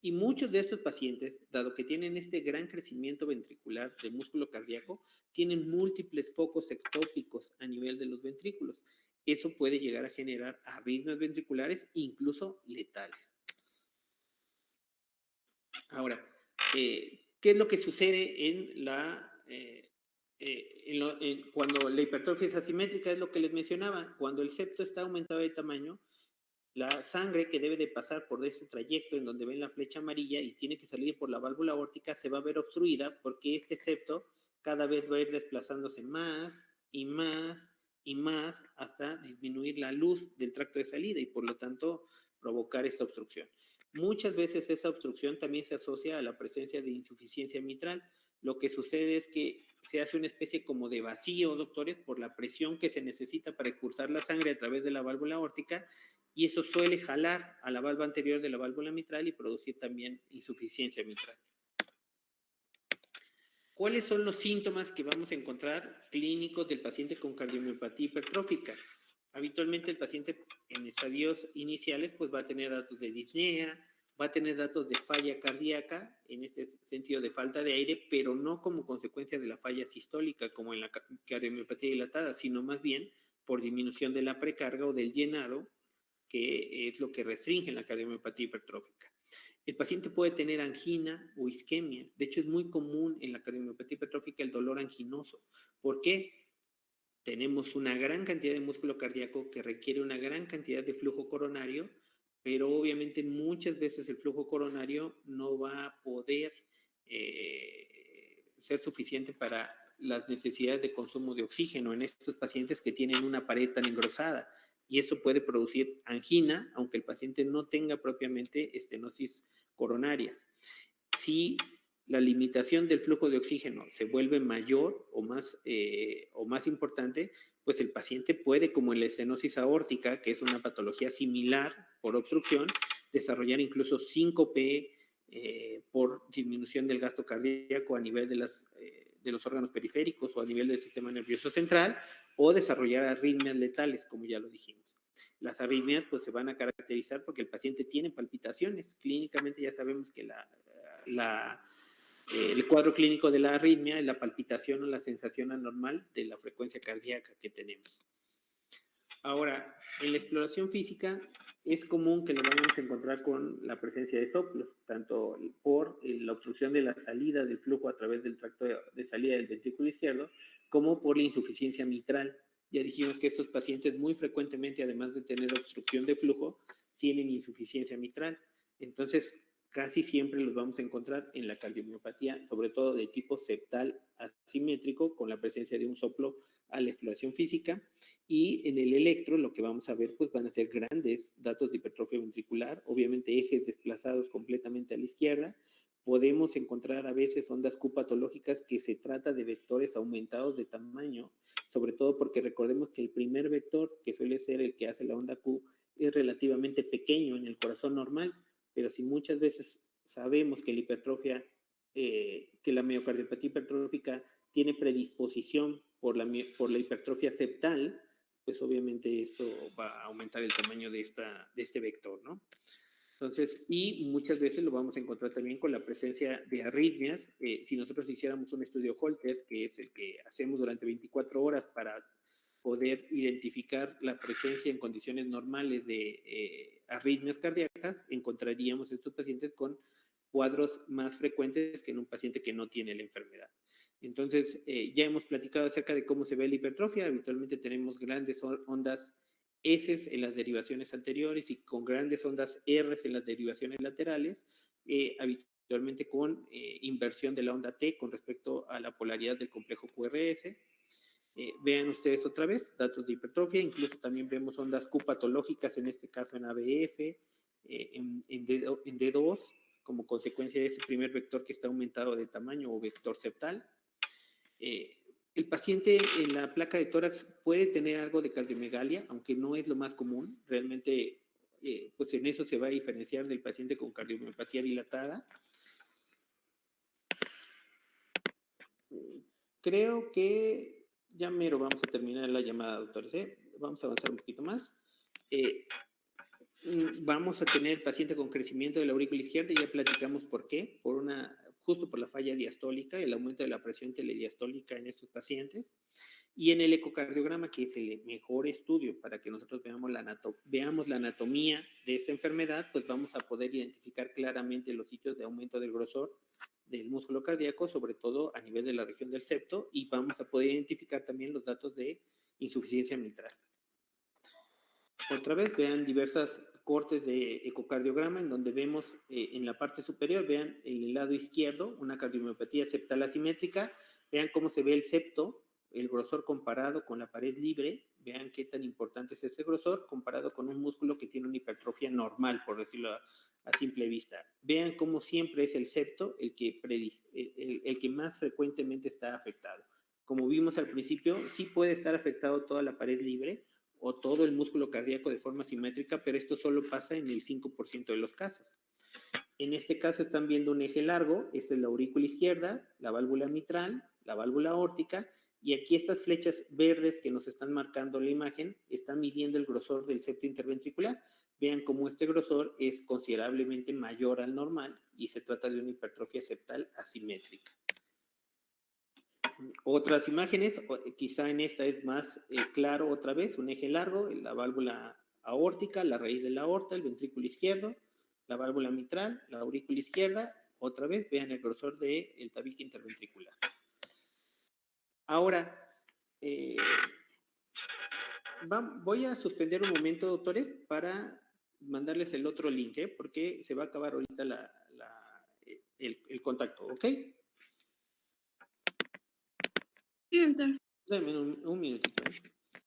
Y muchos de estos pacientes, dado que tienen este gran crecimiento ventricular de músculo cardíaco, tienen múltiples focos ectópicos a nivel de los ventrículos. Eso puede llegar a generar arritmias ventriculares, incluso letales. Ahora, ¿qué es lo que sucede cuando la hipertrofia es asimétrica? Es lo que les mencionaba. Cuando el septo está aumentado de tamaño, la sangre que debe de pasar por ese trayecto en donde ven la flecha amarilla y tiene que salir por la válvula aórtica se va a ver obstruida porque este septo cada vez va a ir desplazándose más y más y más hasta disminuir la luz del tracto de salida y por lo tanto provocar esta obstrucción. Muchas veces esa obstrucción también se asocia a la presencia de insuficiencia mitral. Lo que sucede es que se hace una especie como de vacío, doctores, por la presión que se necesita para expulsar la sangre a través de la válvula aórtica y eso suele jalar a la valva anterior de la válvula mitral y producir también insuficiencia mitral. ¿Cuáles son los síntomas que vamos a encontrar clínicos del paciente con cardiomiopatía hipertrófica? Habitualmente el paciente en estadios iniciales pues va a tener datos de disnea, va a tener datos de falla cardíaca, en este sentido de falta de aire, pero no como consecuencia de la falla sistólica como en la cardiomiopatía dilatada, sino más bien por disminución de la precarga o del llenado, que es lo que restringe la cardiomiopatía hipertrófica. El paciente puede tener angina o isquemia. De hecho, es muy común en la cardiomiopatía hipertrófica el dolor anginoso. ¿Por qué? Tenemos una gran cantidad de músculo cardíaco que requiere una gran cantidad de flujo coronario, pero obviamente muchas veces el flujo coronario no va a poder ser suficiente para las necesidades de consumo de oxígeno en estos pacientes que tienen una pared tan engrosada. Y eso puede producir angina, aunque el paciente no tenga propiamente estenosis coronarias. Si la limitación del flujo de oxígeno se vuelve mayor o más importante, pues el paciente puede, como en la estenosis aórtica, que es una patología similar por obstrucción, desarrollar incluso síncope por disminución del gasto cardíaco a nivel de los órganos periféricos o a nivel del sistema nervioso central, o desarrollar arritmias letales, como ya lo dijimos. Las arritmias pues se van a caracterizar porque el paciente tiene palpitaciones. Clínicamente ya sabemos que el cuadro clínico de la arritmia es la palpitación o la sensación anormal de la frecuencia cardíaca que tenemos. Ahora, en la exploración física es común que nos vayamos a encontrar con la presencia de soplos, tanto por la obstrucción de la salida del flujo a través del tracto de salida del ventrículo izquierdo, como por la insuficiencia mitral. Ya dijimos que estos pacientes muy frecuentemente, además de tener obstrucción de flujo, tienen insuficiencia mitral. Entonces, casi siempre los vamos a encontrar en la cardiomiopatía, sobre todo de tipo septal asimétrico, con la presencia de un soplo a la exploración física. Y en el electro lo que vamos a ver pues van a ser grandes datos de hipertrofia ventricular, obviamente ejes desplazados completamente a la izquierda. Podemos encontrar a veces ondas Q patológicas que se trata de vectores aumentados de tamaño, sobre todo porque recordemos que el primer vector, que suele ser el que hace la onda Q, es relativamente pequeño en el corazón normal, pero si muchas veces sabemos que la hipertrofia, que la miocardiopatía hipertrófica tiene predisposición por la hipertrofia septal, pues obviamente esto va a aumentar el tamaño de este vector, ¿no? Entonces, y muchas veces lo vamos a encontrar también con la presencia de arritmias. Si nosotros hiciéramos un estudio Holter, que es el que hacemos durante 24 horas para poder identificar la presencia en condiciones normales de arritmias cardíacas, encontraríamos estos pacientes con cuadros más frecuentes que en un paciente que no tiene la enfermedad. Entonces, ya hemos platicado acerca de cómo se ve la hipertrofia. Habitualmente tenemos grandes ondas S en las derivaciones anteriores y con grandes ondas R en las derivaciones laterales, habitualmente con inversión de la onda T con respecto a la polaridad del complejo QRS. Vean ustedes otra vez datos de hipertrofia, incluso también vemos ondas Q patológicas, en este caso en ABF, en D2, como consecuencia de ese primer vector que está aumentado de tamaño o vector septal. El paciente en la placa de tórax puede tener algo de cardiomegalia, aunque no es lo más común. Realmente, pues en eso se va a diferenciar del paciente con cardiomiopatía dilatada. Creo que ya mero vamos a terminar la llamada, doctores. Vamos a avanzar un poquito más. Vamos a tener paciente con crecimiento de la aurícula izquierda, ya platicamos por qué, justo por la falla diastólica, el aumento de la presión telediastólica en estos pacientes. Y en el ecocardiograma, que es el mejor estudio para que nosotros veamos la anatomía de esta enfermedad, pues vamos a poder identificar claramente los sitios de aumento del grosor del músculo cardíaco, sobre todo a nivel de la región del septo, y vamos a poder identificar también los datos de insuficiencia mitral. Otra vez, vean diversas cortes de ecocardiograma en donde vemos en la parte superior, vean en el lado izquierdo, una cardiomiopatía septal asimétrica, vean cómo se ve el septo, el grosor comparado con la pared libre, vean qué tan importante es ese grosor comparado con un músculo que tiene una hipertrofia normal, por decirlo a simple vista. Vean cómo siempre es el septo el que más frecuentemente está afectado. Como vimos al principio, sí puede estar afectado toda la pared libre o todo el músculo cardíaco de forma simétrica, pero esto solo pasa en el 5% de los casos. En este caso están viendo un eje largo, esta es la aurícula izquierda, la válvula mitral, la válvula aórtica, y aquí estas flechas verdes que nos están marcando la imagen están midiendo el grosor del septo interventricular. Vean cómo este grosor es considerablemente mayor al normal y se trata de una hipertrofia septal asimétrica. Otras imágenes, quizá en esta es más claro otra vez, un eje largo, la válvula aórtica, la raíz de la aorta, el ventrículo izquierdo, la válvula mitral, la aurícula izquierda, otra vez vean el grosor del tabique interventricular. Ahora, voy a suspender un momento, doctores, para mandarles el otro link, porque se va a acabar ahorita el contacto, ¿ok? Sí, doctor. Dame un minutito.